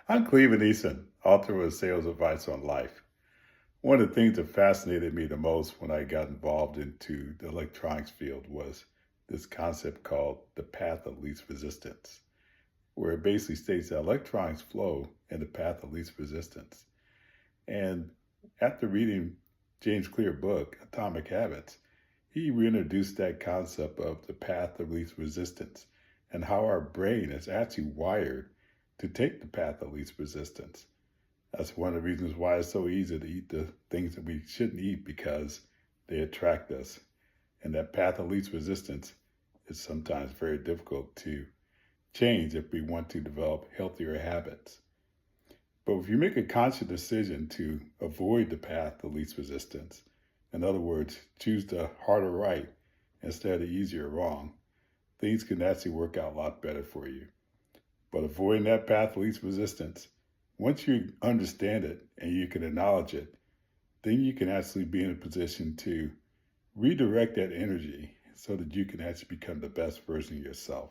I'm Cleveland Eason, author of Sales Advice on Life. One of the things that fascinated me the most when I got involved into the electronics field was this concept called the path of least resistance, where it basically states that electrons flow in the path of least resistance. And after reading James Clear's book, Atomic Habits, he reintroduced that concept of the path of least resistance and how our brain is actually wired to take the path of least resistance. That's one of the reasons why it's so easy to eat the things that we shouldn't eat, because they attract us. And that path of least resistance is sometimes very difficult to change if we want to develop healthier habits. But if you make a conscious decision to avoid the path of least resistance, in other words, choose the harder right instead of the easier wrong, things can actually work out a lot better for you. But avoiding that path of least resistance, once you understand it and you can acknowledge it, then you can actually be in a position to redirect that energy so that you can actually become the best version of yourself.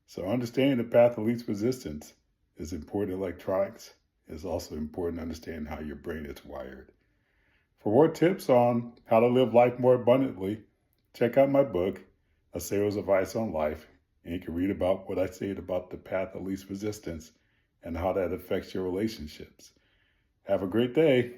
So understanding the path of least resistance is important in electronics. It's also important to understand how your brain is wired. For more tips on how to live life more abundantly, check out my book, A Sales Advice on Life, and you can read about what I said about the path of least resistance and how that affects your relationships. Have a great day.